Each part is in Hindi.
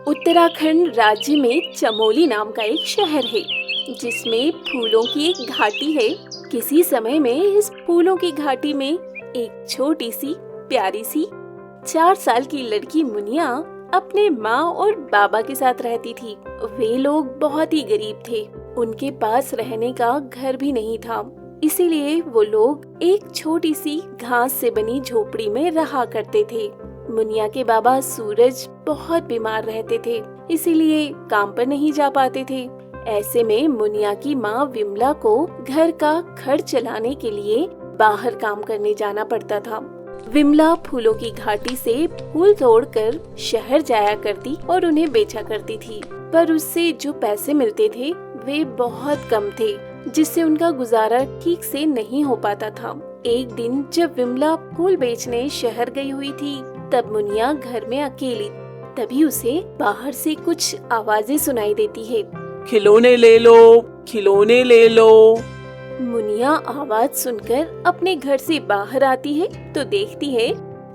उत्तराखंड राज्य में चमोली नाम का एक शहर है जिसमें फूलों की एक घाटी है। किसी समय में इस फूलों की घाटी में एक छोटी सी प्यारी सी 4 साल की लड़की मुनिया अपने माँ और बाबा के साथ रहती थी। वे लोग बहुत ही गरीब थे, उनके पास रहने का घर भी नहीं था, इसीलिए वो लोग एक छोटी सी घास से बनी झोपड़ी में रहा करते थे। मुनिया के बाबा सूरज बहुत बीमार रहते थे, इसीलिए काम पर नहीं जा पाते थे। ऐसे में मुनिया की माँ विमला को घर का खर्च चलाने के लिए बाहर काम करने जाना पड़ता था। विमला फूलों की घाटी से फूल तोड़कर शहर जाया करती और उन्हें बेचा करती थी, पर उससे जो पैसे मिलते थे वे बहुत कम थे, जिससे उनका गुजारा ठीक से नहीं हो पाता था। एक दिन जब विमला फूल बेचने शहर गई हुई थी, तब मुनिया घर में अकेली। तभी उसे बाहर से कुछ आवाजें सुनाई देती है। खिलौने ले लो, खिलौने ले लो। मुनिया आवाज सुनकर अपने घर से बाहर आती है तो देखती है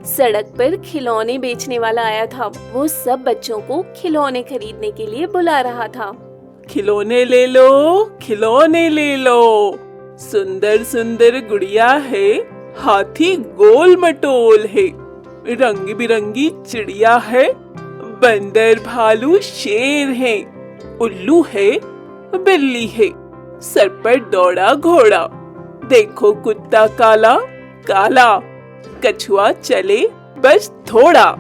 सड़क पर खिलौने बेचने वाला आया था। वो सब बच्चों को खिलौने खरीदने के लिए बुला रहा था। खिलौने ले लो, खिलौने ले लो। सुंदर सुंदर गुड़िया है, हाथी गोल मटोल है, रंग बिरंगी चिड़िया है, बंदर भालू शेर है, उल्लू है, बिल्ली है, सर पर दौड़ा घोड़ा, देखो कुत्ता काला काला, कछुआ चले बस थोड़ा।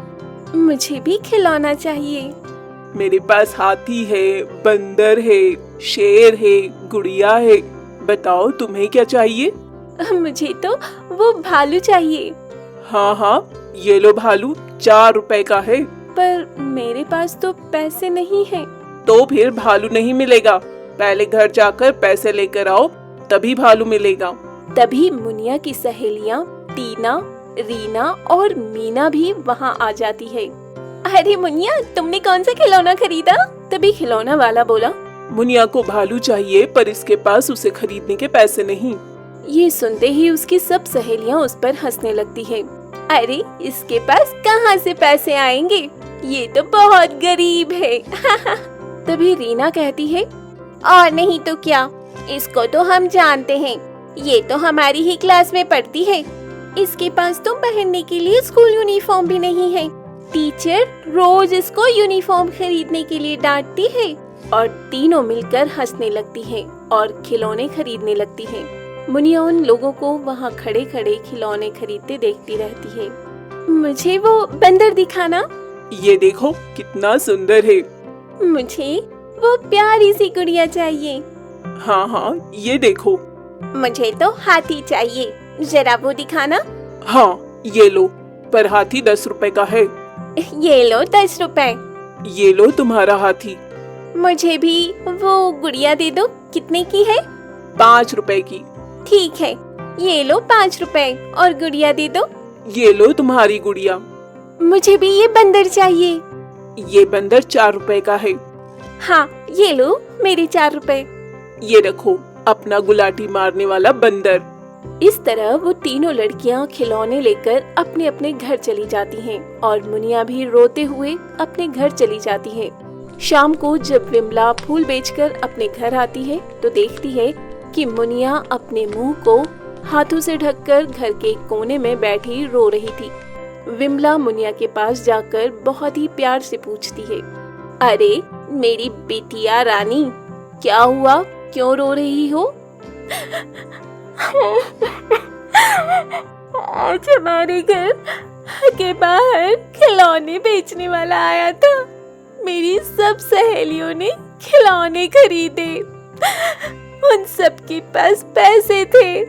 मुझे भी खिलौना चाहिए। मेरे पास हाथी है, बंदर है, शेर है, गुड़िया है। बताओ तुम्हें क्या चाहिए? मुझे तो वो भालू चाहिए। हाँ, ये लो भालू, 4 रुपए का है। पर मेरे पास तो पैसे नहीं हैं। तो फिर भालू नहीं मिलेगा, पहले घर जाकर पैसे लेकर आओ, तभी भालू मिलेगा। तभी मुनिया की सहेलियाँ टीना, रीना और मीना भी वहाँ आ जाती है। अरे मुनिया, तुमने कौन सा खिलौना खरीदा? तभी खिलौना वाला बोला, मुनिया को भालू चाहिए, पर इसके पास उसे खरीदने के पैसे नहीं। ये सुनते ही उसकी सब सहेलियाँ उस पर हंसने लगती है। अरे इसके पास कहाँ से पैसे आएंगे, ये तो बहुत गरीब है। तभी रीना कहती है, और नहीं तो क्या, इसको तो हम जानते हैं, ये तो हमारी ही क्लास में पढ़ती है। इसके पास तो पहनने के लिए स्कूल यूनिफॉर्म भी नहीं है। टीचर रोज इसको यूनिफॉर्म खरीदने के लिए डांटती है। और तीनों मिलकर हंसने लगती हैं और खिलौने खरीदने लगती हैं। मुनिया उन लोगों को वहाँ खड़े खड़े खिलौने खरीदते देखती रहती है। मुझे वो बंदर दिखाना। ये देखो कितना सुंदर है। मुझे वो प्यारी सी गुड़िया चाहिए। हाँ, ये देखो। मुझे तो हाथी चाहिए, जरा वो दिखाना। हाँ, ये लो, पर हाथी 10 रुपए का है। ये लो 10 रुपए। ये लो तुम्हारा हाथी। मुझे भी वो गुड़िया दे दो। कितने की है? 5 रुपए की। ठीक है, ये लो 5 रुपए और गुड़िया दे दो। ये लो तुम्हारी गुड़िया। मुझे भी ये बंदर चाहिए। ये बंदर 4 रुपए का है। हाँ, ये लो मेरे 4 रुपए। ये रखो अपना गुलाटी मारने वाला बंदर। इस तरह वो तीनों लड़कियां खिलौने लेकर अपने अपने घर चली जाती हैं और मुनिया भी रोते हुए अपने घर चली जाती है। शाम को जब विमला फूल बेचकर अपने घर आती है तो देखती है कि मुनिया अपने मुंह को हाथों से ढककर घर के कोने में बैठी रो रही थी। विमला मुनिया के पास जाकर बहुत ही प्यार से पूछती है, अरे मेरी बेटिया रानी, क्या हुआ, क्यों रो रही हो? आज हमारे घर के बाहर खिलौने बेचने वाला आया था। मेरी सब सहेलियों ने खिलौने खरीदे, उन सब के पास पैसे थे।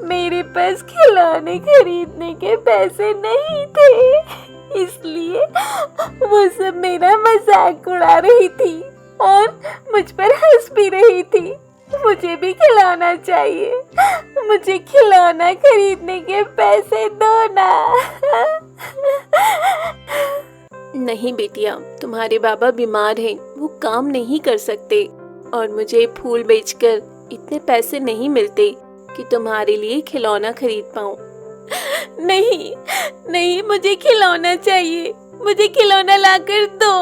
मेरे पास खिलौने खरीदने के पैसे नहीं थे, इसलिए वो सब मेरा मजाक उड़ा रही थी और मुझ पर हंस भी रही थी। मुझे भी खिलौना चाहिए, मुझे खिलौना खरीदने के पैसे दो ना। नहीं बेटिया, तुम्हारे बाबा बीमार हैं, वो काम नहीं कर सकते और मुझे फूल बेचकर इतने पैसे नहीं मिलते कि तुम्हारे लिए खिलौना खरीद पाऊं। नहीं, मुझे खिलौना चाहिए, मुझे खिलौना लाकर दो।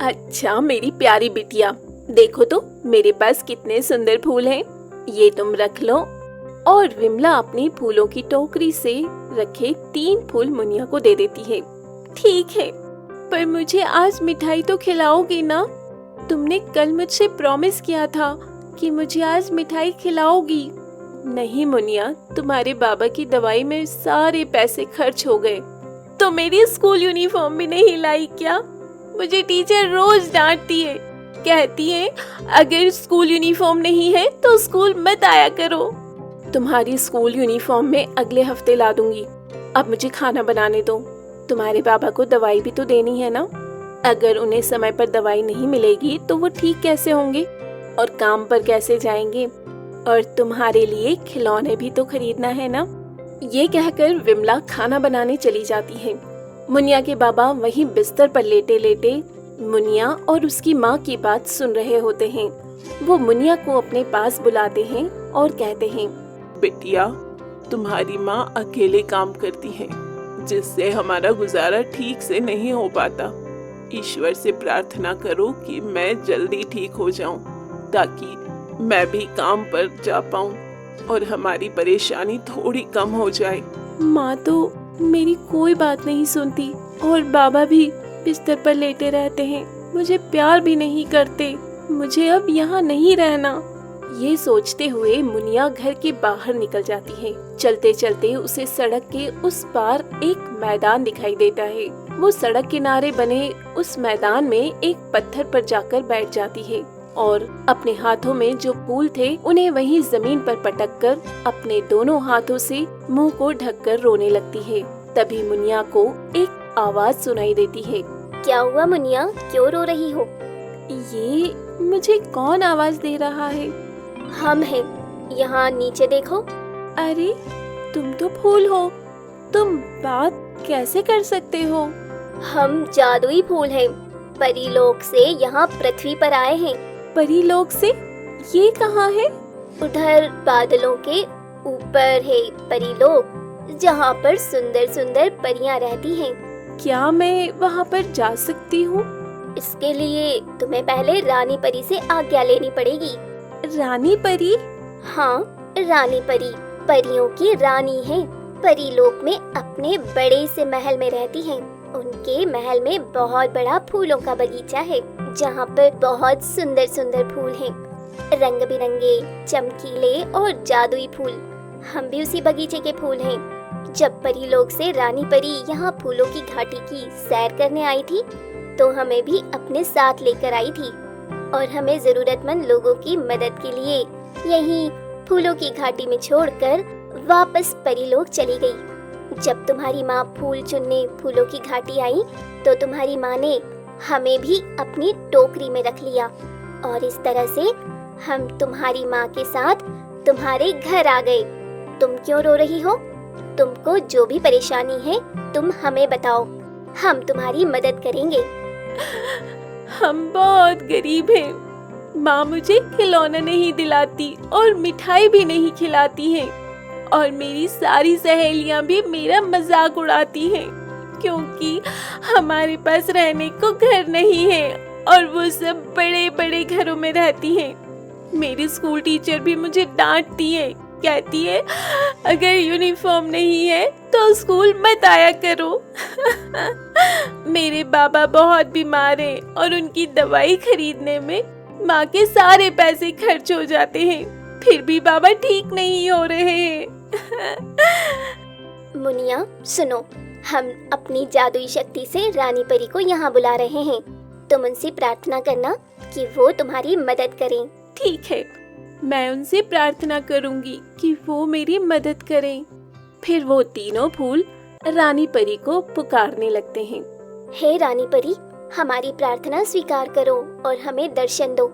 अच्छा मेरी प्यारी बिटिया, देखो तो मेरे पास कितने सुंदर फूल हैं, ये तुम रख लो। और विमला अपनी फूलों की टोकरी से रखे 3 फूल मुनिया को दे देती है। ठीक है, पर मुझे आज मिठाई तो खिलाओगी ना? तुमने कल मुझसे प्रॉमिस किया था कि मुझे आज मिठाई खिलाओगी। नहीं मुनिया, तुम्हारे बाबा की दवाई में सारे पैसे खर्च हो गए। तो मेरी स्कूल यूनिफॉर्म भी नहीं लाई क्या? मुझे टीचर रोज डांटती है, कहती है अगर स्कूल यूनिफॉर्म नहीं है तो स्कूल मत आया करो। तुम्हारी स्कूल यूनिफॉर्म में अगले हफ्ते ला दूंगी। अब मुझे खाना बनाने दो। तुम्हारे बाबा को दवाई भी तो देनी है ना। अगर उन्हें समय पर दवाई नहीं मिलेगी तो वो ठीक कैसे होंगे और काम पर कैसे जाएंगे? और तुम्हारे लिए खिलौने भी तो खरीदना है ना। ये कहकर विमला खाना बनाने चली जाती है। मुनिया के बाबा वहीं बिस्तर पर लेटे लेटे मुनिया और उसकी माँ की बात सुन रहे होते हैं। वो मुनिया को अपने पास बुलाते हैं और कहते हैं, बिटिया, तुम्हारी माँ अकेले काम करती है, जिससे हमारा गुजारा ठीक से नहीं हो पाता। ईश्वर से प्रार्थना करो कि मैं जल्दी ठीक हो जाऊं, ताकि मैं भी काम पर जा पाऊं और हमारी परेशानी थोड़ी कम हो जाए। माँ तो मेरी कोई बात नहीं सुनती और बाबा भी बिस्तर पर लेटे रहते हैं, मुझे प्यार भी नहीं करते। मुझे अब यहाँ नहीं रहना। ये सोचते हुए मुनिया घर के बाहर निकल जाती है। चलते चलते उसे सड़क के उस पार एक मैदान दिखाई देता है। वो सड़क किनारे बने उस मैदान में एक पत्थर पर जाकर बैठ जाती है और अपने हाथों में जो फूल थे उन्हें वहीं जमीन पर पटक कर अपने दोनों हाथों से मुंह को ढककर रोने लगती है। तभी मुनिया को एक आवाज सुनाई देती है। क्या हुआ मुनिया, क्यों रो रही हो? ये मुझे कौन आवाज दे रहा है? हम हैं, यहाँ नीचे देखो। अरे तुम तो फूल हो, तुम बात कैसे कर सकते हो? हम जादुई फूल हैं, परीलोक से यहाँ पृथ्वी पर आए हैं। परीलोक से? ये कहाँ है? उधर बादलों के ऊपर है परीलोक, जहाँ पर सुंदर सुंदर परियां रहती हैं। क्या मैं वहाँ पर जा सकती हूँ? इसके लिए तुम्हें पहले रानी परी से आज्ञा लेनी पड़ेगी। रानी परी? हाँ, रानी परी परियों की रानी है। परीलोक में अपने बड़े से महल में रहती हैं। उनके महल में बहुत बड़ा फूलों का बगीचा है, जहाँ पर बहुत सुंदर सुंदर फूल हैं, रंग बिरंगे, चमकीले और जादुई फूल। हम भी उसी बगीचे के फूल हैं। जब परीलोक से रानी परी यहाँ फूलों की घाटी की सैर करने आई थी, तो हमें भी अपने साथ लेकर आई थी और हमें जरूरतमंद लोगों की मदद के लिए यहीं फूलों की घाटी में छोड़कर वापस परीलोक चली गई। जब तुम्हारी माँ फूल चुनने फूलों की घाटी आई, तो तुम्हारी माँ ने हमें भी अपनी टोकरी में रख लिया और इस तरह से हम तुम्हारी माँ के साथ तुम्हारे घर आ गए। तुम क्यों रो रही हो? तुमको जो भी परेशानी है तुम हमें बताओ, हम तुम्हारी मदद करेंगे। हम बहुत गरीब हैं। माँ मुझे खिलौना नहीं दिलाती और मिठाई भी नहीं खिलाती हैं और मेरी सारी सहेलियाँ भी मेरा मजाक उड़ाती हैं, क्योंकि हमारे पास रहने को घर नहीं है और वो सब बड़े बड़े घरों में रहती हैं। मेरी स्कूल टीचर भी मुझे डांटती है, कहती है अगर यूनिफॉर्म नहीं है तो स्कूल मत आया करो। मेरे बाबा बहुत बीमार हैं और उनकी दवाई खरीदने में माँ के सारे पैसे खर्च हो जाते हैं, फिर भी बाबा ठीक नहीं हो रहे हैं। मुनिया सुनो, हम अपनी जादुई शक्ति से रानी परी को यहाँ बुला रहे हैं। तुम उनसे प्रार्थना करना कि वो तुम्हारी मदद करें। ठीक है, मैं उनसे प्रार्थना करूंगी कि वो मेरी मदद करें। फिर वो तीनों फूल रानी परी को पुकारने लगते हैं। हे रानी परी, हमारी प्रार्थना स्वीकार करो और हमें दर्शन दो।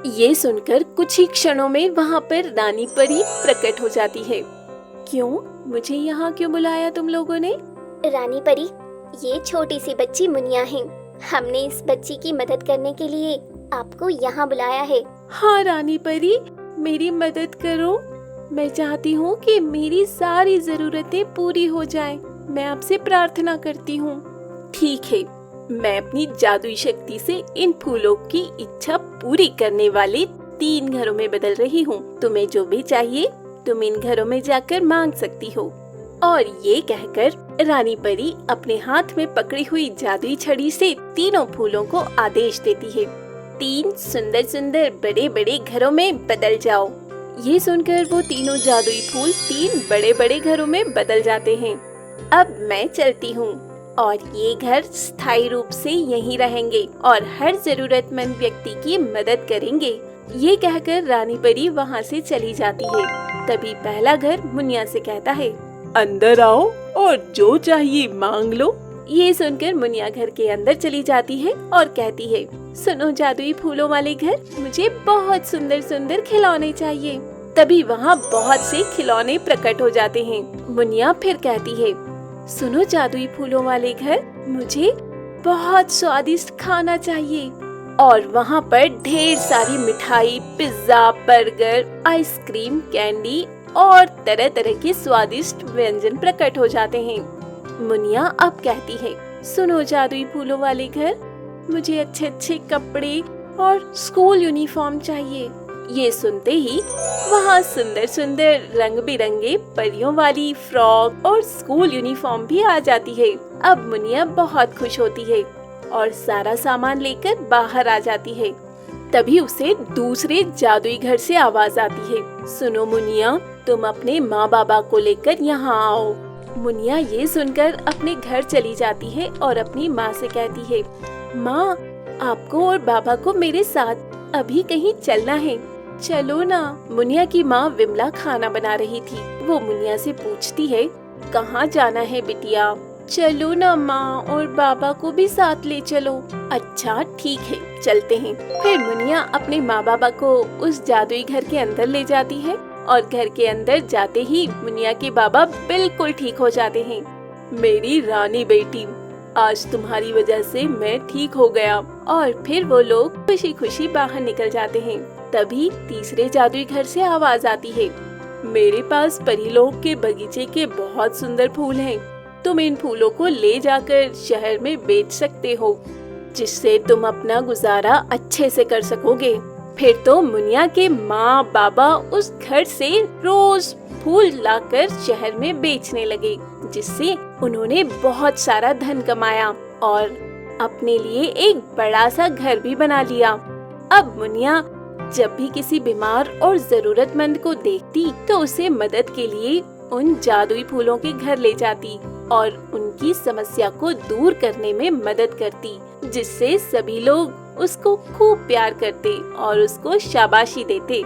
ये सुनकर कुछ ही क्षणों में वहाँ पर रानी परी प्रकट हो जाती है। क्यों? मुझे यहाँ क्यों बुलाया तुम लोगों ने? रानी परी, ये छोटी सी बच्ची मुनिया है। हमने इस बच्ची की मदद करने के लिए आपको यहाँ बुलाया है। हाँ रानी परी, मेरी मदद करो। मैं चाहती हूँ कि मेरी सारी जरूरतें पूरी हो जाएं। मैं आपसे प्रार्थना करती हूँ। ठीक है, मैं अपनी जादुई शक्ति से इन फूलों की इच्छा पूरी करने वाले 3 घरों में बदल रही हूँ। तुम्हें जो भी चाहिए तुम इन घरों में जाकर मांग सकती हो। और ये कहकर रानी परी अपने हाथ में पकड़ी हुई जादुई छड़ी से तीनों फूलों को आदेश देती है, 3 सुंदर सुंदर बड़े बड़े घरों में बदल जाओ। ये सुनकर वो तीनों जादुई फूल 3 बड़े बड़े घरों में बदल जाते हैं। अब मैं चलती हूँ और ये घर स्थायी रूप से यहीं रहेंगे और हर जरूरतमंद व्यक्ति की मदद करेंगे। ये कहकर रानी परी वहाँ से चली जाती है। तभी पहला घर मुनिया से कहता है, अंदर आओ और जो चाहिए मांग लो। ये सुनकर मुनिया घर के अंदर चली जाती है और कहती है, सुनो जादुई फूलों वाले घर, मुझे बहुत सुंदर सुंदर खिलौने चाहिए। तभी वहाँ बहुत से खिलौने प्रकट हो जाते हैं। मुनिया फिर कहती है, सुनो जादुई फूलों वाले घर, मुझे बहुत स्वादिष्ट खाना चाहिए। और वहाँ पर ढेर सारी मिठाई, पिज्जा, बर्गर, आइसक्रीम, कैंडी और तरह तरह के स्वादिष्ट व्यंजन प्रकट हो जाते हैं। मुनिया अब कहती है, सुनो जादुई फूलों वाले घर, मुझे अच्छे अच्छे कपड़े और स्कूल यूनिफॉर्म चाहिए। ये सुनते ही वहाँ सुंदर सुंदर रंग बिरंगे परियों वाली फ्रॉक और स्कूल यूनिफॉर्म भी आ जाती है। अब मुनिया बहुत खुश होती है और सारा सामान लेकर बाहर आ जाती है। तभी उसे दूसरे जादुई घर से आवाज आती है, सुनो मुनिया, तुम अपने माँ बाबा को लेकर यहाँ आओ। मुनिया ये सुनकर अपने घर चली जाती है और अपनी माँ से कहती है, माँ, आपको और बाबा को मेरे साथ अभी कहीं चलना है, चलो ना। मुनिया की माँ विमला खाना बना रही थी। वो मुनिया से पूछती है, कहाँ जाना है बिटिया? चलो ना माँ, और बाबा को भी साथ ले चलो। अच्छा ठीक है, चलते हैं। फिर मुनिया अपने माँ बाबा को उस जादुई घर के अंदर ले जाती है और घर के अंदर जाते ही मुनिया के बाबा बिल्कुल ठीक हो जाते हैं। मेरी रानी बेटी, आज तुम्हारी वजह से मैं ठीक हो गया। और फिर वो लोग खुशी खुशी बाहर निकल जाते हैं। तभी तीसरे जादुई घर से आवाज आती है, मेरे पास परीलोक के बगीचे के बहुत सुंदर फूल हैं। तुम इन फूलों को ले जाकर शहर में बेच सकते हो, जिससे तुम अपना गुजारा अच्छे से कर सकोगे। फिर तो मुनिया के माँ बाबा उस घर से रोज फूल लाकर शहर में बेचने लगे, जिससे उन्होंने बहुत सारा धन कमाया और अपने लिए एक बड़ा सा घर भी बना लिया। अब मुनिया जब भी किसी बीमार और जरूरतमंद को देखती तो उसे मदद के लिए उन जादुई फूलों के घर ले जाती और उनकी समस्या को दूर करने में मदद करती, जिससे सभी लोग उसको खूब प्यार करते और उसको शाबाशी देते।